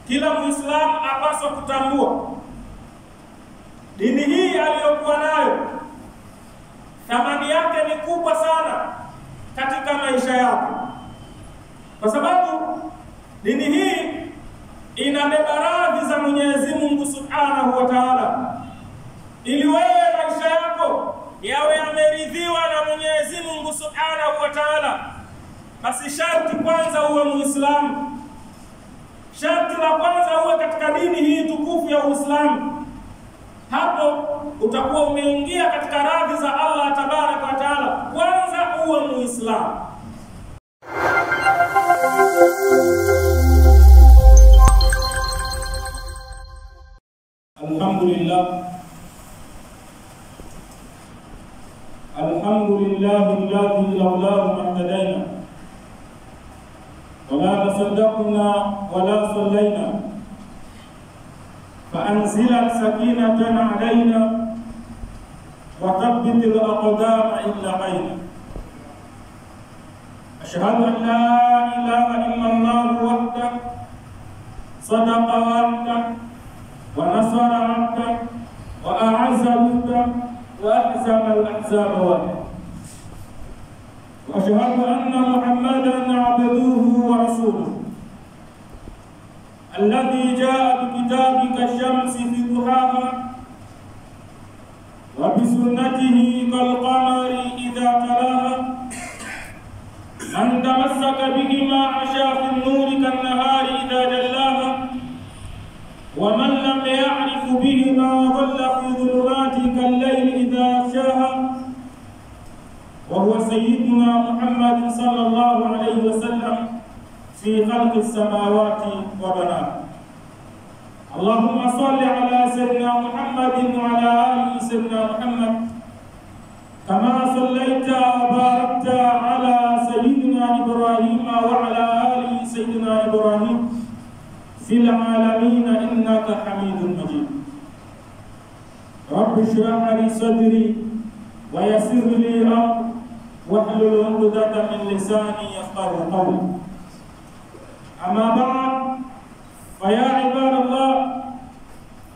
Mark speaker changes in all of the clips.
Speaker 1: kila Muislamu apaswa kutambua dini hii aliyokuwa nayo thamani yake ni kubwa sana katika maisha yake, kwa sababu dini hii inabeba radhi za Mwenyezi Mungu Subhanahu wa Ta'ala. Ili wewe maisha yako yawe yameridhiwa na Mwenyezi Mungu Subhanahu wa Ta'ala, basi sharti kwanza uwe Muislamu. Sharti la kwanza uwe katika dini hii tukufu ya Uislamu. Hapo utakuwa umeingia katika radhi za Allah Tabaraka wa Ta'ala. Kwanza uwe Muislamu. Alhamdulillah alladhi lawlahu mahtadayna wala tasaddaqna wala sallayna فأنزل سكينة علينا وثبت الأقدام إلا عينا. أشهد أن لا إله إلا الله وحده صدق وعده ونصر عبده وأعز وحده وأهزم الأحزاب وحده. وأشهد أن محمدا عبده ورسوله الذي جاء بكتابك الشمس في ضحاها وبسنته كالقمر إذا تلاها. من تمسك بهما عشا في النور كالنهار إذا جلاها، ومن لم يعرف بهما ظل في ظلمات كالليل إذا أغشاها. وهو سيدنا محمد صلى الله عليه وسلم في خلق السماوات وبنات. اللهم صل على سيدنا محمد وعلى آل سيدنا محمد كما صليت وباركت على سيدنا إبراهيم وعلى آل سيدنا إبراهيم في العالمين إنك حميد مجيد. رب اشرح لي صدري ويسر لي أمري واحلل عقدة من لساني يفقهوا قولي. أما بعد، فيا عباد الله،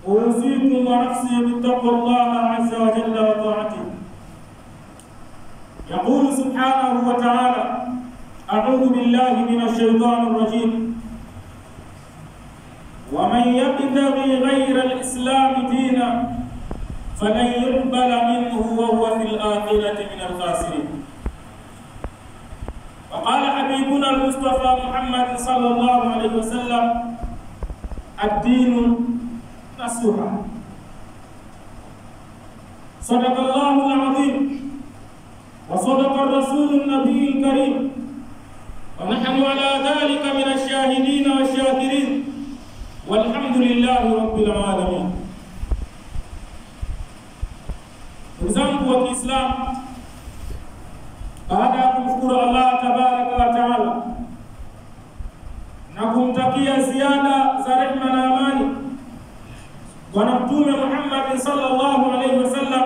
Speaker 1: أوصيكم ونفسي بتقوى الله عز وجل وطاعته. يقول سبحانه وتعالى: أعوذ بالله من الشيطان الرجيم: ومن يبتغي غير الإسلام دينا فلن يقبل منه وهو في الآخرة من الخاسرين. وقال حبيبنا المصطفى محمد صلى الله عليه وسلم: الدين نصيحة. صدق الله العظيم وصدق الرسول النبي الكريم، ونحن على ذلك من الشاهدين والشاكرين، والحمد لله رب العالمين. Wenzangu wa Kiislamu, baada ya kumshukuru Allah Tabaraka wa Taala na kumtakia ziada za rehema na amani Bwana Mtume Muhammad sallallahu alaihi wasallam,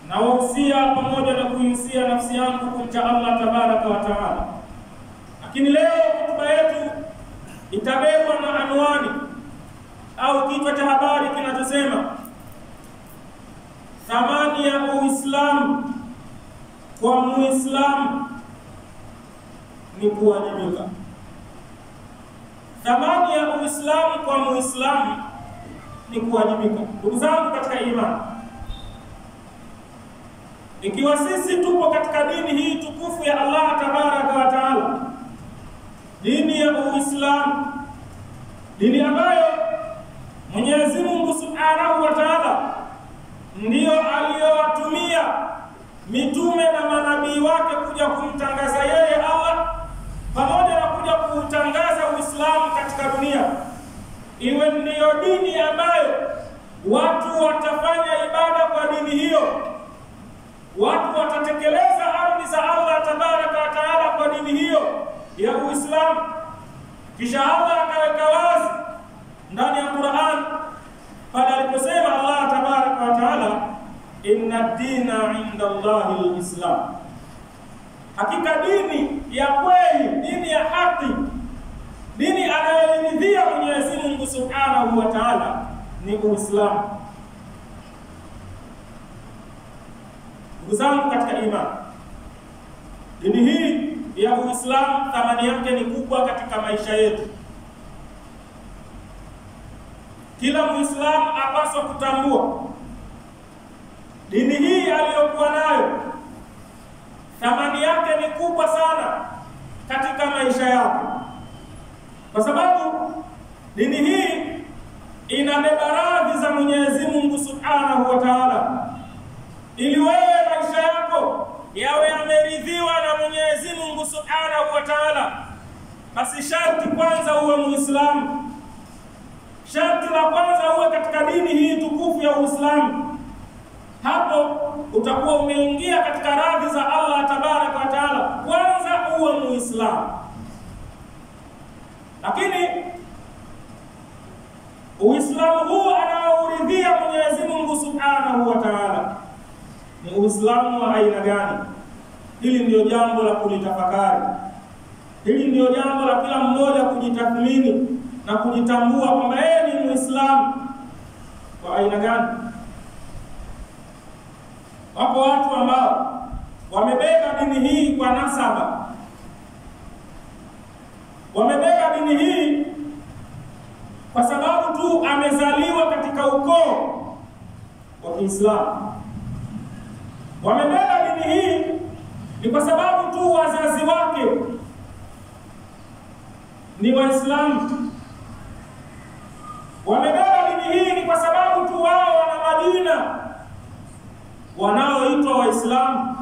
Speaker 1: na wahusia pamoja na kuhusia nafsi yangu kumcha Allah Tabaraka wa Taala. Lakini leo hotuba yetu itabebwa na anwani au kichwa cha habari kinachosema thamani ya Uislamu kwa Muislamu ni kuwajibika. Thamani ya Uislamu kwa Muislamu ni kuwajibika. Ndugu zangu katika imani, ikiwa sisi tupo katika dini hii tukufu ya Allah Tabaraka wa Taala, dini ya Uislamu, dini ambayo Mwenyezi Mungu Subhanahu wa Ta'ala ndiyo aliyowatumia mitume na manabii wake kuja kumtangaza yeye Allah, pamoja na kuja kutangaza Uislamu katika dunia, iwe ndiyo dini ambayo watu watafanya ibada kwa dini hiyo, watu watatekeleza amri za Allah Tabaraka wa Taala kwa dini hiyo ya Uislamu. Kisha Allah akaweka wazi ndani ya Qur'an pale aliposema Allah Tabaraka wa Taala, inna ad-dina 'inda Allahi al-Islam. Hakika dini ya kweli, dini ya haki, dini anayoridhia Subhanahu wa Ta'ala ni Uislamu. Ndugu zangu katika imani, dini hii ya Uislamu thamani yake ni kubwa katika maisha yetu. Kila Muislamu apaswa kutambua dini hii aliyokuwa nayo thamani yake ni kubwa sana katika maisha yake, kwa sababu dini hii inabeba radhi za Mwenyezi Mungu Subhanahu wa Ta'ala. Ili wewe maisha yako yawe yameridhiwa na Mwenyezi Mungu Subhanahu wa Ta'ala, basi sharti kwanza uwe Muislamu. Sharti la kwanza uwe katika dini hii tukufu ya Uislamu. Hapo utakuwa umeingia katika radhi za Allah Tabaraka wa Ta'ala. Kwanza uwe Muislamu. Lakini Uislamu huu anaouridhia Mwenyezi Mungu Subhanahu wa Ta'ala ni Uislamu wa aina gani? Hili ndio jambo la kulitafakari. Hili ndio jambo la kila mmoja kujitathmini na kujitambua kwamba yeye ni Muislamu wa aina gani. Wapo watu ambao wamebeba dini hii kwa nasaba. Wamebeba dini hii kwa sababu tu amezaliwa katika ukoo wa Kiislamu. Wamebeba dini hii ni kwa sababu tu wazazi wake ni Waislamu. Wamebeba dini hii ni kwa sababu tu wao wana majina wanaoitwa Waislamu.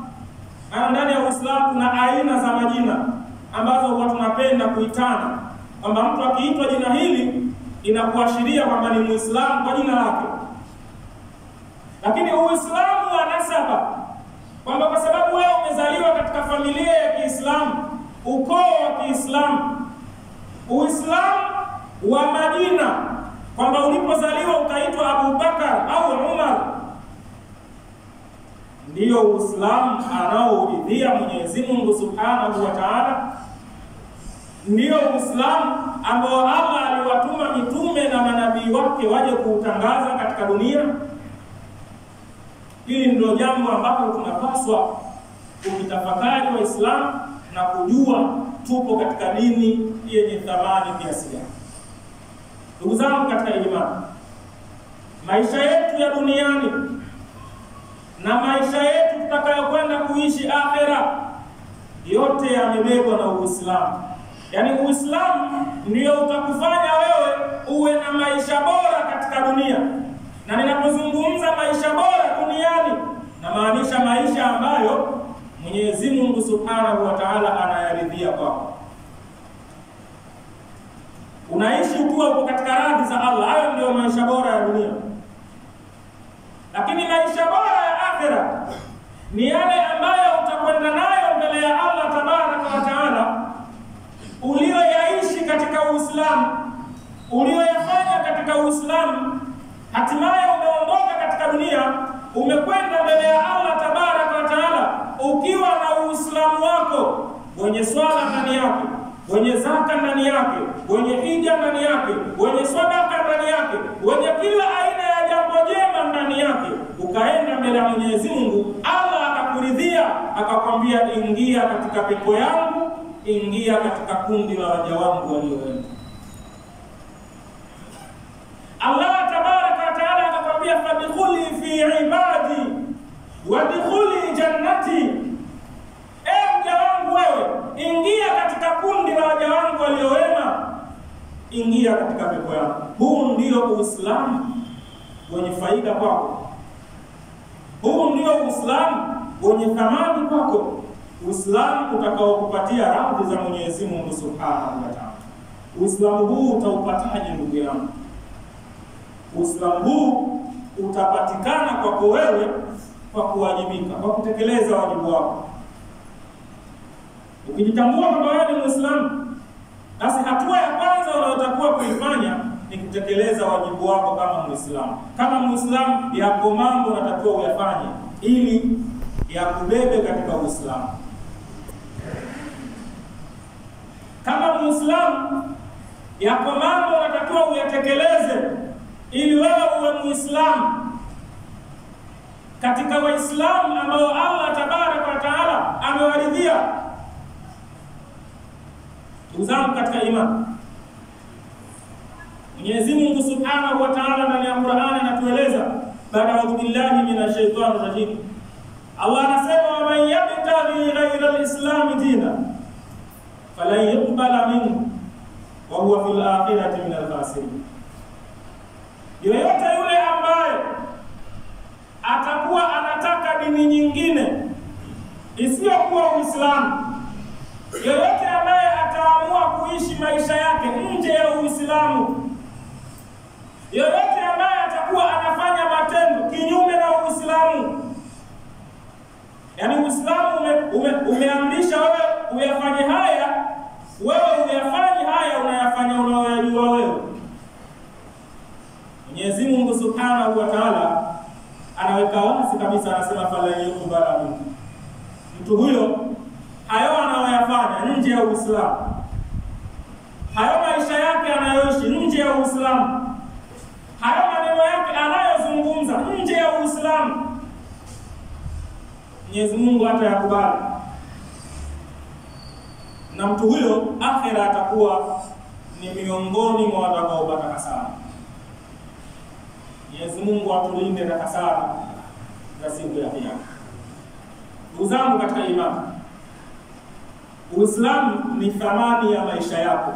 Speaker 1: Na ndani ya Uislamu kuna aina za majina ambazo huwa tunapenda kuitana, kwamba mtu akiitwa jina hili inakuashiria kwamba ni Muislamu kwa jina lake. Lakini Uislamu wa nasaba, kwamba kwa sababu wewe umezaliwa katika familia ya Kiislamu, ukoo wa Kiislamu. Uislamu wa majina, kwamba ulipozaliwa ukaitwa Abu Bakar au Umar, ndiyo Uislamu anaouridhia Mwenyezi Mungu Subhanahu wa Ta'ala. Ndiyo Uislamu ambao Allah aliwatuma mitume na manabii wake waje kuutangaza katika dunia. Hili ndio jambo ambalo tunapaswa kutafakari Waislamu na kujua tupo katika dini yenye thamani kiasi gani. Ndugu zangu katika imani, maisha yetu ya duniani na maisha yetu tutakayokwenda kuishi akhera, yote yamebebwa na Uislamu. Yaani Uislamu ndio utakufanya wewe uwe na maisha bora katika dunia. Na ninapozungumza maisha bora duniani, na maanisha maisha ambayo Mwenyezi Mungu Subhanahu wa Ta'ala anayaridhia kwako. Unaishi ukiwa uko katika radhi za Allah, hayo ndio maisha bora ya dunia. Lakini maisha bora ya akhera ni yale ambayo utakwenda nayo mbele ya Allah Tabaraka wa Ta'ala, ulioyaishi katika Uislamu, ulioyafanya katika Uislamu. Hatimaye umeondoka katika dunia, umekwenda mbele ya Allah Tabaraka wa Ta'ala ukiwa na Uislamu wako wenye swala ndani yake, wenye zaka ndani yake, wenye hija ndani yake, wenye sadaka ndani yake, wenye kila aina ya jambo jema ndani yake. Ukaenda mbele ya Mwenyezi Mungu, Allah akakuridhia, akakwambia ingia katika pepo yangu, ingia katika kundi la waja wangu walioenda. Allah Tabaraka wa Ta'ala akakwambia fadkhuli fi ibadi wadkhuli jannati. Mja wangu wewe, ingia katika kundi la waja wangu waliowema, ingia katika pepo yangu. Huu ndio Uislamu wenye faida kwako. Huu ndio Uislamu wenye thamani kwako. Uislamu utakaokupatia radhi za Mwenyezi Mungu Subhanahu wa Ta'ala. Uislamu huu utaupataje ndugu yangu? Uislamu huu utapatikana kwako wewe kwa kuwajibika, kwa kutekeleza wajibu wako. Ukijitambua kwamba wewe ni Muislamu, basi hatua ya kwanza unayotakiwa kuifanya ni kutekeleza wajibu wako kama Muislamu. Kama Muislamu, yako mambo unatakiwa uyafanye ili yakubebe katika Uislamu. Kama Muislamu, Yako mambo unatakiwa uyatekeleze ili wewe uwe Muislamu katika Waislamu ambao Allah tabaraka wa taala amewaridhia. Uzangu katika imani, Mwenyezi Mungu Subhanahu wa Ta'ala ndani ya Qur'ani anatueleza baada ya billahi minash shaitani rajim. Allah anasema wa man yabtaghi ghayra al-islam dina falan yuqbala minhu wa huwa fil akhirati minal khasirin. Yoyote yule ambaye atakuwa anataka dini nyingine isiyokuwa Uislamu, yoyote ambaye ataamua kuishi maisha yake nje ya Uislamu, yoyote ambaye atakuwa anafanya matendo kinyume na Uislamu, yani Uislamu umeamrisha wewe uyafanye haya, wewe uyafanye haya, unayafanya unayojua wewe, Mwenyezi Mungu Subhanahu wa Ta'ala anaweka wazi kabisa, anasema fala yuqbala minhu. Mtu huyo hayo anayoyafanya nje ya Uislamu, hayo maisha yake anayoishi nje ya Uislamu, hayo maneno yake anayozungumza nje ya Uislamu, Mwenyezi Mungu hatayakubali. Na mtu huyo akhira atakuwa ni miongoni mwa watakaopata hasara. Mwenyezi Mungu atulinde na hasara za siku ya Kiyama. Ndugu zangu katika imani, Uislamu ni thamani ya maisha yako.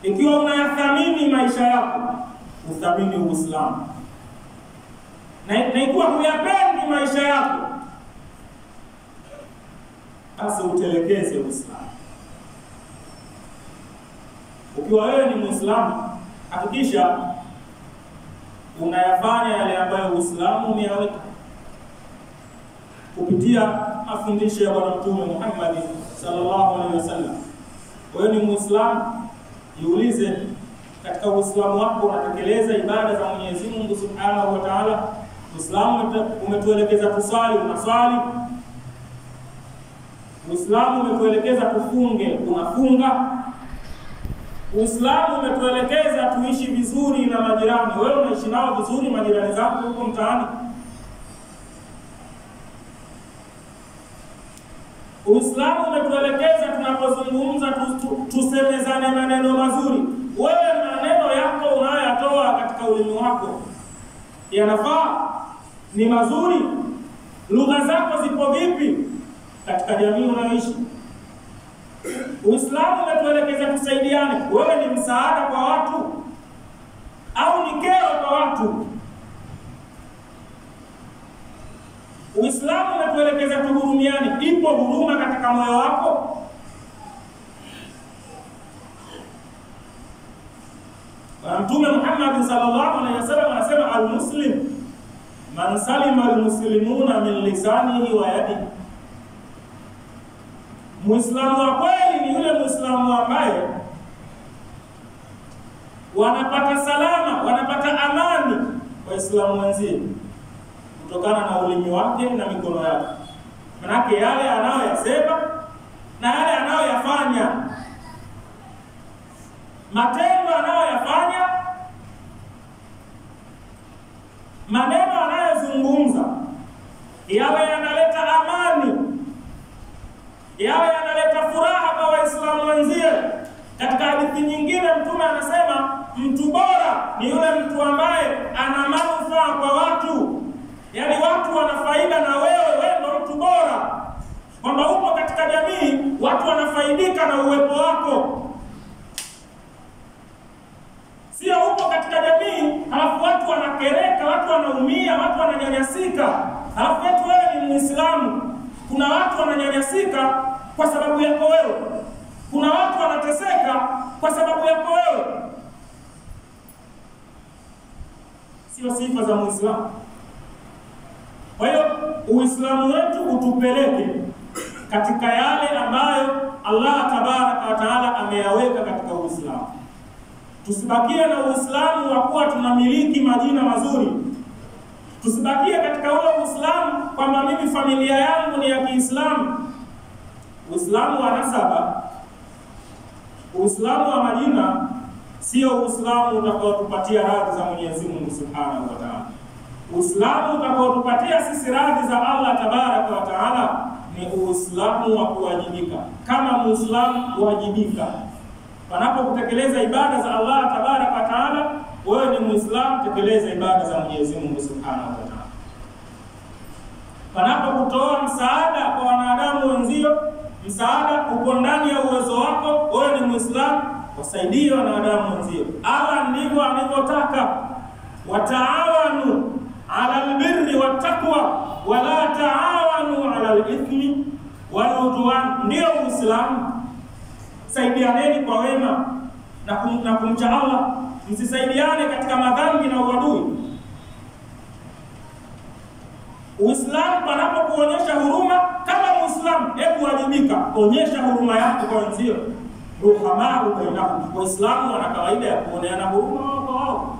Speaker 1: Ikiwa unayathamini maisha yako, uthamini Uislamu. Na ikiwa huyapendi maisha yako, basi utelekeze Uislamu. Ukiwa wewe ni Muislamu, hakikisha unayafanya yale ambayo Uislamu umeyaweka kupitia mafundisho ya Bwana Mtume Muhammad sallallahu alaihi wasallam. Wewe ni Muislamu, jiulize katika Uislamu wako unatekeleza ibada za Mwenyezi Mungu Subhanahu wa Ta'ala? Uislamu umetuelekeza kusali, unasali. Uislamu umetuelekeza tufunge, unafunga. Uislamu umetuelekeza tuishi vizuri na majirani, wewe unaishi nao vizuri majirani zako huko mtaani? Uislamu umetuelekeza tunapozungumza tusemezane maneno mazuri. Wewe maneno yako unayoyatoa katika ulimi wako yanafaa, ni mazuri? Lugha zako zipo vipi katika jamii unayoishi? Uislamu umetuelekeza tusaidiane. Wewe ni msaada kwa watu au ni kero kwa watu? Uislamu umetuelekeza tuhurumiane. Ipo huruma katika moyo wako? Mtume Muhammad sallallahu alaihi wasallam anasema al-muslim man salima al-muslimuna min lisanihi wa yadihi. Muislamu wa kweli ni yule Muislamu ambaye wanapata salama, wanapata amani Waislamu wenzie kutokana na ulimi wake na mikono yake. Manake yale anayoyasema na yale anayoyafanya, matendo anayoyafanya, maneno anayozungumza, yawe yanaleta amani, yawe yanaleta furaha kwa Waislamu wenzie. Katika hadithi nyingine Mtume anasema mtu bora ni yule mtu ambaye ana manufaa kwa watu, yani watu wana faida na wewe ndio mtu bora, kwamba upo katika jamii watu wanafaidika na uwepo wako. Sio upo katika jamii halafu watu wanakereka, watu wanaumia, watu wananyanyasika, halafu eti wewe ni Muislamu. Kuna watu wananyanyasika kwa sababu yako wewe, kuna watu wanateseka kwa sababu yako wewe. Sio sifa za Muislamu. Kwa hiyo Uislamu wetu utupeleke katika yale ambayo Allah tabaraka wa taala ameyaweka katika Uislamu. Tusibakie na Uislamu wa kuwa tunamiliki majina mazuri. Tusibakie katika ule Uislamu kwamba mimi familia yangu ni ya Kiislamu. Uislamu wa nasaba Uislamu wa Madina sio Uislamu utakaotupatia radhi za Mwenyezi Mungu Subhanahu wa Ta'ala. Uislamu utakaotupatia sisi radhi za Allah Tabaraka wa Ta'ala ni Uislamu wa kuwajibika. Kama Muislamu wajibika, panapo kutekeleza ibada za Allah Tabaraka wa Ta'ala, wewe ni Muislamu, tekeleza ibada za Mwenyezi Mungu Subhanahu wa Ta'ala. Panapo kutoa msaada kwa wanadamu wenzio, msaada uko ndani ya uwezo wako, wewe ni Muislamu, wasaidie wanadamu wenzio. Allah ndivyo alivyotaka, wataawanu ala albirri wattaqwa wala taawanu ala alithmi waludwan. Ndio Uislamu. Saidianeni kwa wema na kumcha Allah, msisaidiane katika madhambi na uadui. Uislamu panapokuonyesha huruma kama Muislamu, hebu wajibika, onyesha huruma yako kwa wenzio. Ruhamau bainahum. Waislamu wana kawaida ya kuoneana huruma wao kwa wao.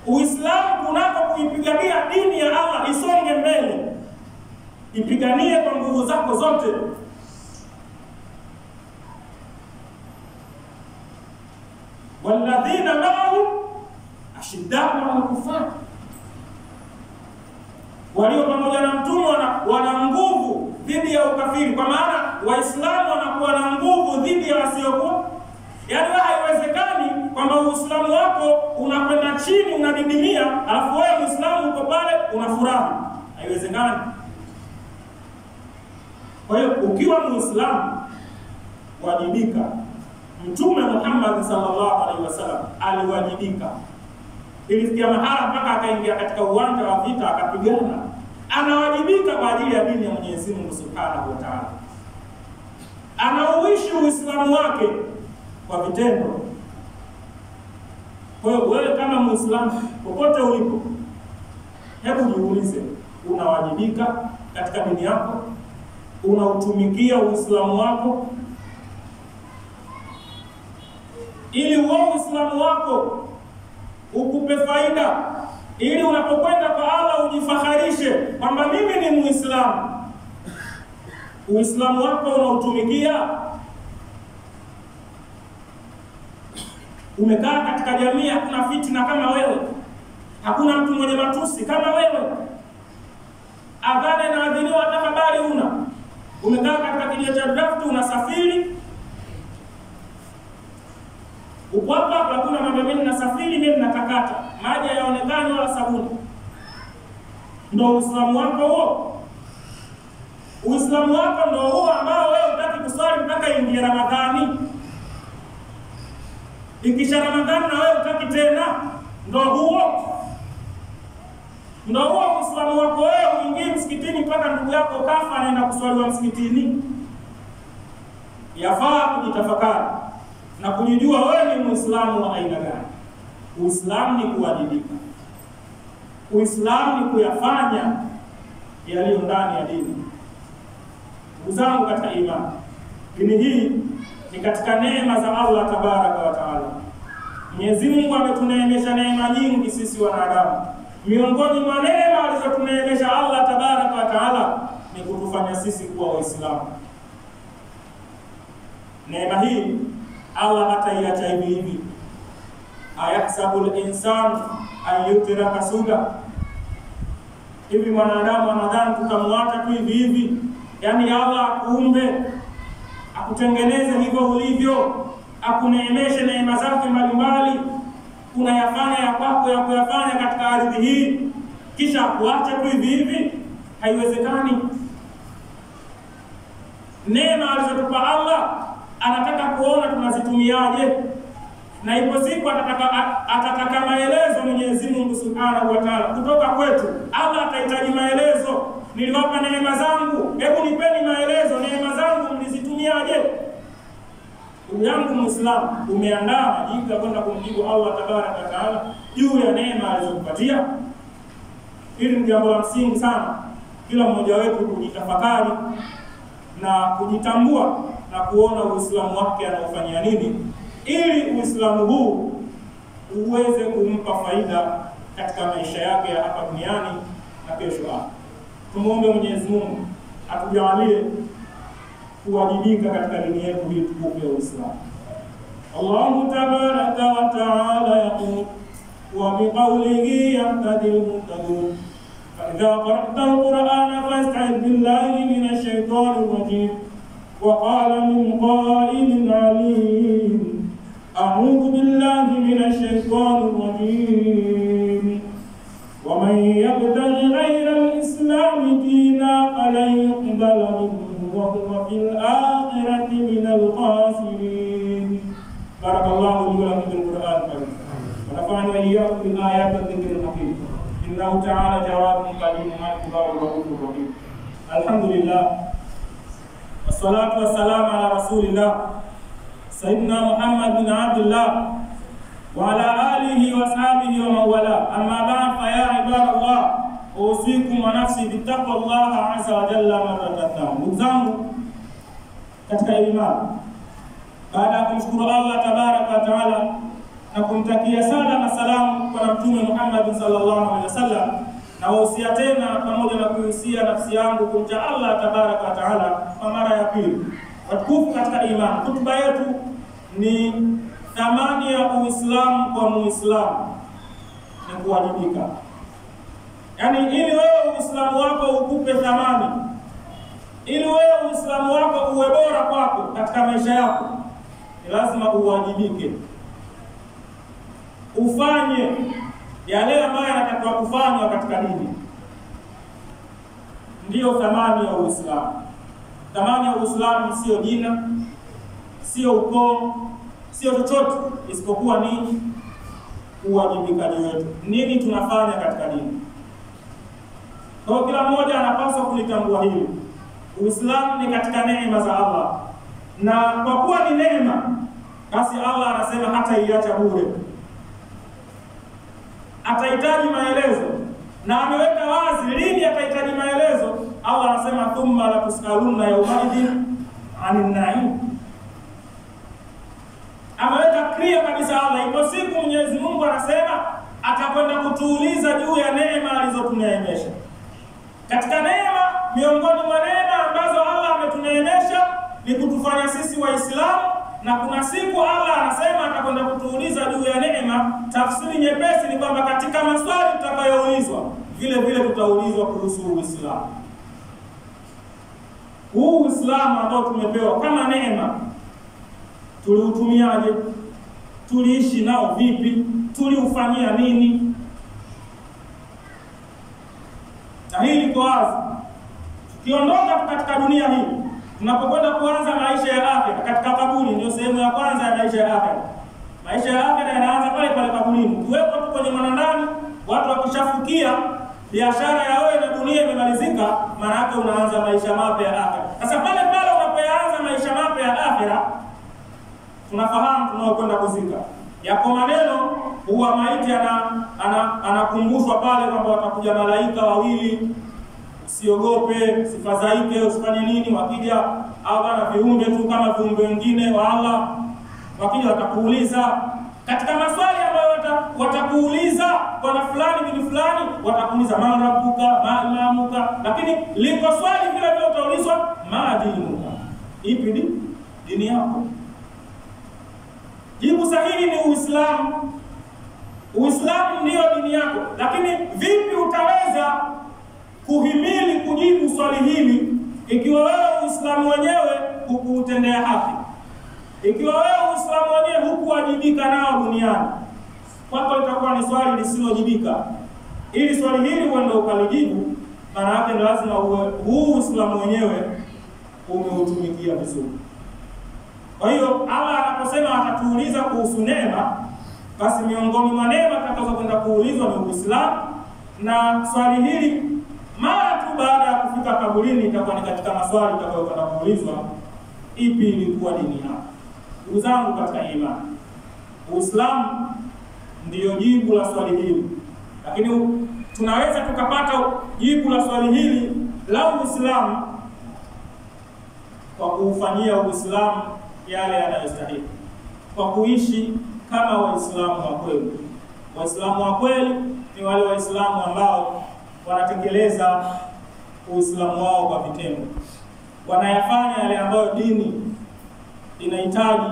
Speaker 1: Uislamu kunako kuipigania dini ya Allah isonge mbele, ipiganie kwa nguvu zako zote. Walladhina ma'ahu ashidda'u 'alal kuffar. Walio pamoja na mtume wana nguvu dhidi ya ukafiri, kwa maana Waislamu wanakuwa na nguvu dhidi ya wasiokuwa. Yaani haiwezekani kwamba Uislamu wako unakwenda chini, unadidimia, alafu wewe Muislamu uko pale unafurahi. Haiwezekani. Kwa hiyo ukiwa Muislamu wajibika. Mtume Muhammad sallallahu alaihi wasallam aliwajibika. Ilifikia mahala mpaka akaingia katika uwanja wa vita akapigana. Anawajibika kwa ajili ya dini ya Mwenyezi Mungu Subhanahu wa Ta'ala. Anauishi Uislamu wake kwa vitendo. Kwa hiyo wewe kama Muislamu popote ulipo, hebu jiulize, unawajibika katika dini yako? Unautumikia Uislamu wako ili Uislamu wako ukupe faida, ili unapokwenda kwa Allah ujifaharishe kwamba mimi ni Muislamu. Uislamu wako unautumikia. Umekaa katika jamii, hakuna fitina kama wewe, hakuna mtu mwenye matusi kama wewe, adhana na adhiniwa hata habari una. Umekaa katika kijiji cha draft, unasafiri, uko hapa, hakuna mambo mengi, nasafiri mimi natakata maji yaonekane wala sabuni. Ndio Uislamu wako huo? Uislamu wako ndio huo ambao wewe utaki kuswali mpaka ingie Ramadhani, ikisha Ramadhani na wewe utaki tena? Ndio huo? Ndio huo Uislamu wako wewe? Uingie msikitini mpaka ndugu yako kafa anaenda kuswaliwa msikitini? Yafaa kujitafakari na kujijua wewe ni Muislamu wa aina gani. Uislamu ni kuwajibika. Uislamu ni kuyafanya yaliyo ndani ya dini. Ndugu zangu katika imani, dini hii ni katika neema za Allah Tabaraka wa Taala. Mwenyezi Mungu ametuneemesha neema nyingi sisi wanadamu. Miongoni mwa neema alizotuneemesha Allah Tabaraka wa Taala ni kutufanya sisi kuwa Waislamu. Neema hii Allah hataiacha hivi hivi. Ayahsabul insanu an yutraka suda. Hivi mwanadamu anadhani tutamwacha tu hivi hivi? Yaani Allah akuumbe, akutengeneze hivyo ulivyo, akuneemeshe neema zake mbalimbali, unayafanya ya kwako ya kuyafanya katika ardhi hii, kisha kuacha tu hivi hivi? Haiwezekani. Neema alizotupa Allah anataka kuona tunazitumiaje, na ipo siku atataka maelezo Mwenyezi Mungu Subhanahu wa Ta'ala kutoka kwetu. Allah atahitaji maelezo. Niliwapa neema zangu, hebu nipeni maelezo, neema zangu mlizitumiaje? Ndugu yangu Muislamu, umeandaa majibu ya kwenda kumjibu Allah Tabaraka wa Ta'ala juu ya neema alizokupatia? Hili ni jambo la msingi sana, kila mmoja wetu kujitafakari na kujitambua na kuona Uislamu wake anaufanyia nini, ili Uislamu huu uweze kumpa faida katika maisha yake ya hapa duniani na kesho hapo. Tumuombe Mwenyezi Mungu atujalie kuwajibika katika dini yetu hii tukufu ya Uislamu. الله تبارك وتعالى يقول وبقوله يهتدي المهتدون فإذا قرأت القرآن فاستعذ بالله من الشيطان الرجيم وقال من قائل عليم أعوذ بالله من الشيطان الرجيم ومن يبتغي غير الإسلام دينا فلن يقبل منه وهو في الآخرة من الخاسرين. بارك الله لي ولكم بالقرآن الكريم ونفعني وإياكم بالآيات والذكر الحكيم إنه تعالى جواد كريم مجيد ورؤوف رحيم. الحمد لله والصلاة والسلام على رسول الله سيدنا محمد بن عبد الله وعلى آله وصحبه ومن والاه. أما بعد فيا عباد الله أوصيكم ونفسي بتقوى الله عز وجل مرة ثانية. Ndugu zangu katika imani, baada ya kumshukuru Allah tabaraka wa taala na kumtakia sala na salamu kwa Mtume Muhammad sallallahu alaihi wasallam, na wahusia tena pamoja na kuhusia nafsi yangu kumcha Allah tabaraka wa taala kwa mara ya pili. Watukufu katika imani, hotuba yetu ni thamani ya Uislamu kwa Muislamu ni kuwajibika. Yaani ili wewe Uislamu wako ukupe thamani, ili wewe Uislamu wako uwe bora kwako katika maisha yako, ni lazima uwajibike. Ufanye yale ambayo yanatakiwa kufanywa katika dini. Ndiyo thamani ya Uislamu. Thamani ya Uislamu sio jina, sio ukoo, sio chochote isipokuwa nini? Uwajibikaji wetu. Nini tunafanya katika dini? Kwa kila mmoja anapaswa kulitambua hili. Uislamu ni katika neema za Allah. Na kwa kuwa ni neema, basi Allah anasema hata iacha bure. Atahitaji maelezo. Na ameweka wazi lini atahitaji maelezo. Allah anasema thumma la tusaluna yawmaidin anin na'im. Ameweka clear kabisa Allah. Ipo siku Mwenyezi Mungu anasema atakwenda kutuuliza juu ya neema alizotuneemesha. Katika neema, miongoni mwa neema ambazo Allah ametuneemesha ni kutufanya sisi Waislamu, na kuna siku Allah anasema atakwenda kutuuliza juu ya neema. Tafsiri nyepesi ni kwamba katika maswali tutakayoulizwa, vile vile tutaulizwa kuhusu Uislamu. Huu Uislamu ambao tumepewa kama neema, tuliutumiaje? Tuliishi nao vipi? Tuliufanyia nini? Na hili liko wazi. Tukiondoka katika dunia hii, tunapokwenda kuanza maisha ya akhera katika kaburi, ndio sehemu ya kwanza ya maisha ya akhera. Maisha ya akhera yanaanza pale pale kaburini. Tuwepo tu kwenye mwanandani, watu wakishafukia biashara ya wewe na dunia imemalizika, maana yake unaanza maisha mapya ya akhera. Sasa pale pale unapoanza maisha mapya ya akhera, tunafahamu tunaokwenda kuzika. Yako maneno huwa maiti anakumbushwa pale kwamba watakuja malaika wawili, usiogope, usifadhaike, usifanye nini. Wakija au bana viumbe tu kama viumbe wengine wa Allah, wakija watakuuliza katika maswali ambayo watakuuliza kwa fulani bin fulani, watakuuliza man rabbuka ma imamuka, lakini liko swali vile vile utaulizwa ma dinuka, ipi dini yako? Jibu sahihi ni Uislamu. Uislamu ndio dini yako. Lakini vipi utaweza kuhimili kujibu swali hili ikiwa wewe Uislamu wenyewe hukuutendea haki? Ikiwa wewe Uislamu wenyewe hukuwajibika nao duniani, kwako itakuwa ni swali lisilojibika. Ili swali hili uende ukalijibu, maana yake ni lazima huu Uislamu wenyewe umeutumikia vizuri. Kwa hiyo Allah anaposema atatuuliza kuhusu neema, basi miongoni mwa neema tutakazokwenda kuulizwa ni Uislamu. Na swali hili mara tu baada ya kufika kaburini itakuwa ni katika maswali tutakayokwenda kuulizwa, ipi ilikuwa dini yako? Ndugu zangu katika imani, Uislamu ndiyo jibu la swali hili. Lakini tunaweza tukapata jibu la swali hili la Uislamu kwa kuufanyia Uislamu yale yanayostahili, kwa kuishi kama Waislamu wa kweli. Waislamu wa kweli ni wale Waislamu ambao wanatekeleza Uislamu wao kwa vitendo, wanayafanya yale ambayo dini inahitaji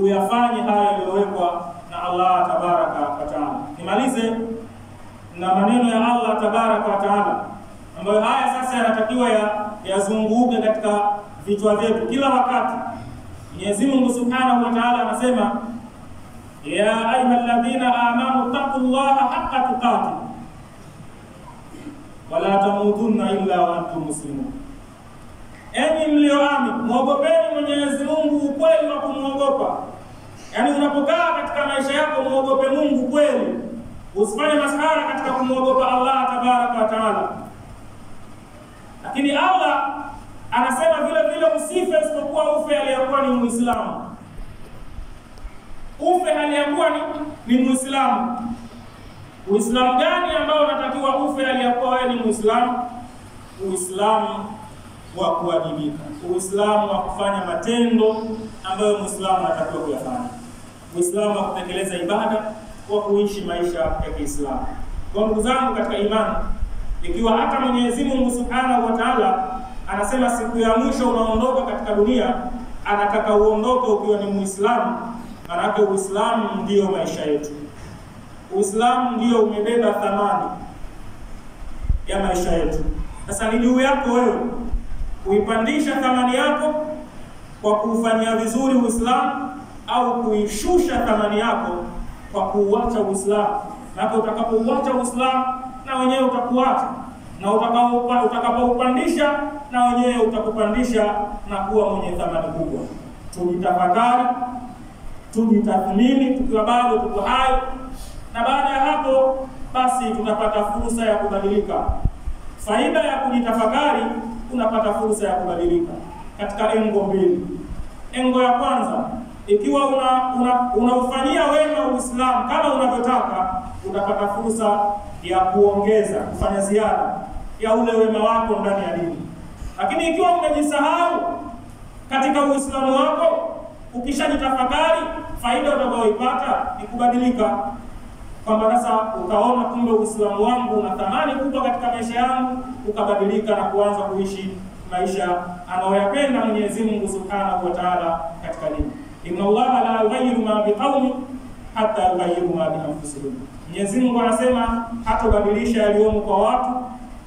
Speaker 1: uyafanye haya yaliyowekwa na Allah tabaraka wa taala. Nimalize na maneno ya Allah tabaraka wa taala ambayo haya sasa yanatakiwa yazunguke katika vichwa vyetu kila wakati. Mwenyezi Mungu Subhanahu wa Ta'ala anasema, ya ayyuhalladhina amanu taqullaha haqqa tuqatih wala tamutunna illa wa antum muslimun. Enyi mlioamini, muogopeni Mwenyezi Mungu ukweli wa kumuogopa. Yaani unapokaa katika maisha yako muogope Mungu kweli. Usifanye maskhara katika kumuogopa Allah tabaraka wa taala. Lakini Allah anasema vile vile usife isipokuwa ufe aliyakuwa ni Muislamu. Ufe aliyakuwa ni Muislamu. Uislamu gani ambao unatakiwa ufe aliyakuwa wewe ni Muislamu? Uislamu wa kuwajibika, Uislamu wa kufanya matendo ambayo Muislamu anatakiwa kuyafanya, Uislamu wa kutekeleza ibada, wa kuishi maisha ya Kiislamu. Kwa ndugu zangu katika imani, ikiwa hata Mwenyezi Mungu Subhanahu wa Ta'ala anasema siku ya mwisho unaondoka katika dunia, anataka uondoke ukiwa ni Muislamu, maana yake Uislamu ndio maisha yetu. Uislamu ndio umebeba thamani ya maisha yetu. Sasa ni juu yako wewe kuipandisha thamani yako kwa kufanyia vizuri Uislamu au kuishusha thamani yako kwa kuuacha Uislamu. Na utakapouacha Uislamu na wenyewe utakuacha, na utakapoupandisha na wenyewe utakupandisha na kuwa mwenye thamani kubwa. Tujitafakari, tujitathmini tukiwa bado tuko hai, na baada ya hapo basi tutapata fursa ya kubadilika. Faida ya kujitafakari, unapata fursa ya kubadilika katika engo mbili. Engo ya kwanza, ikiwa unaufanyia wema Uislamu kama unavyotaka, utapata fursa ya kuongeza, kufanya ziada ya ule wema wako ndani ya dini. Lakini ikiwa umejisahau katika Uislamu wako, ukishajitafakari, faida utakayoipata ni kubadilika. Kwamba sasa ukaona kumbe Uislamu wangu una thamani kubwa katika maisha yangu, ukabadilika na kuanza kuishi maisha anayoyapenda Mwenyezi Mungu Subhanahu wa Ta'ala katika dini. Inna Allaha la yughayyiru ma biqaumin hatta yughayyiru ma bi anfusihim. Mwenyezi Mungu anasema hatabadilisha yaliyomo kwa watu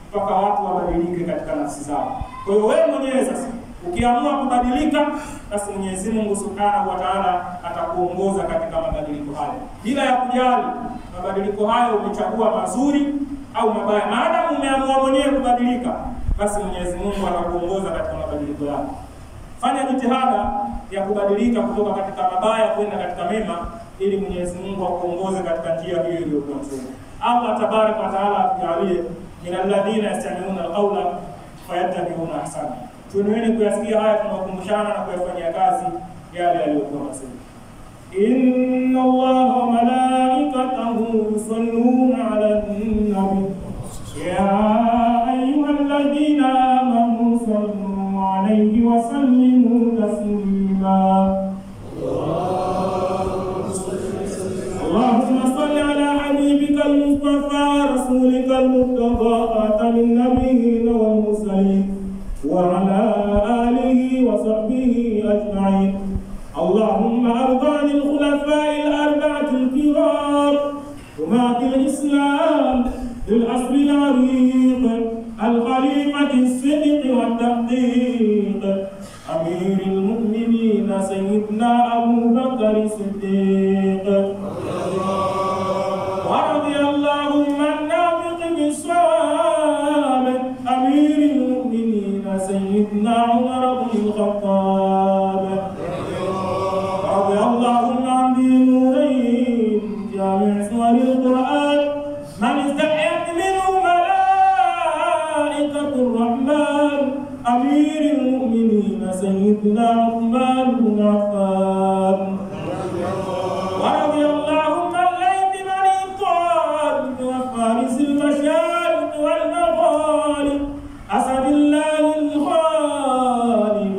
Speaker 1: mpaka watu wabadilike katika nafsi zao. Kwa hiyo wewe mwenyewe sasa ukiamua kubadilika, basi Mwenyezi Mungu Subhanahu wa Ta'ala atakuongoza katika mabadiliko hayo. Bila ya kujali mabadiliko hayo umechagua mazuri au mabaya. Maadamu umeamua mwenyewe kubadilika, basi Mwenyezi Mungu atakuongoza katika mabadiliko yako. Fanya jitihada ya kubadilika kutoka katika mabaya kwenda katika mema, ili Mwenyezi Mungu akuongoze katika njia hiyo iliyokuwa nzuri. Allah tabaraka wa taala atujalie minal ladhina yastami'una alqawla fayattabi'una ahsana. Tuendelee kuyasikia haya, tunakumbushana na kuyafanyia kazi yale yaliyokuwa mazuri. Inna Allaha wa malaikatahu yusalluna 'alan nabi ya ayyuhalladhina amanu sallu 'alayhi wa sallimu taslima. Allahumma salli ala habibika al-mustafa rasulika al-mustafa khatamin nabiyyin wal mursalin وعلى آله وصحبه أجمعين. اللهم أرض عن الخلفاء الأربعة الكرام ومات الإسلام بالعصر العريق الخليفة الصدق والتحقيق أمير المؤمنين سيدنا أبو بكر الصديق. ورضي اللهم عن ناطق بالصواب أمير المؤمنين سيدنا عمر بن الخطاب. رضي اللهم عن ذي النورين جامع سور القرآن من استحيت منه ملائكة الرحمن أمير المؤمنين سيدنا عثمان بن عفان. ورضي اللهم عن ليث بني طالب وفارس المشارق والمغارب أسد الله الغالب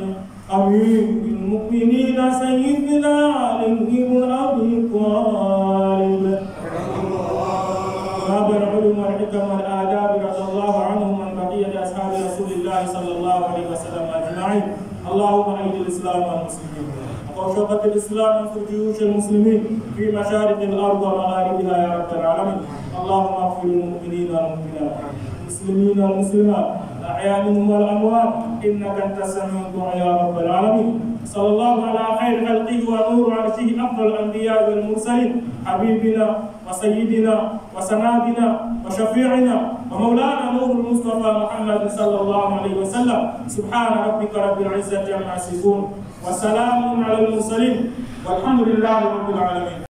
Speaker 1: أمير المؤمنين سيدنا علي بن أبي طالب. باب العلوم والحكم والآداب رضي الله عنهم من بقية أصحاب رسول الله صلى الله عليه وسلم أجمعين. اللهم أعز الإسلام والمسلمين وشوكة الإسلام وانصر جيوش المسلمين في مشارق الأرض ومغاربها يا رب العالمين. اللهم اغفر للمؤمنين والمؤمنات المسلمين والمسلمات الأحياء منهم والأموات إنك أنت السميع الدعاء يا رب العالمين. صلى الله على خير خلقه ونور عرشه أفضل الأنبياء والمرسلين حبيبنا وسيدنا وسندنا وشفيعنا ومولانا نور المصطفى محمد صلى الله عليه وسلم. سبحان ربك رب العزة عما يصفون وسلام على المرسلين والحمد لله رب العالمين.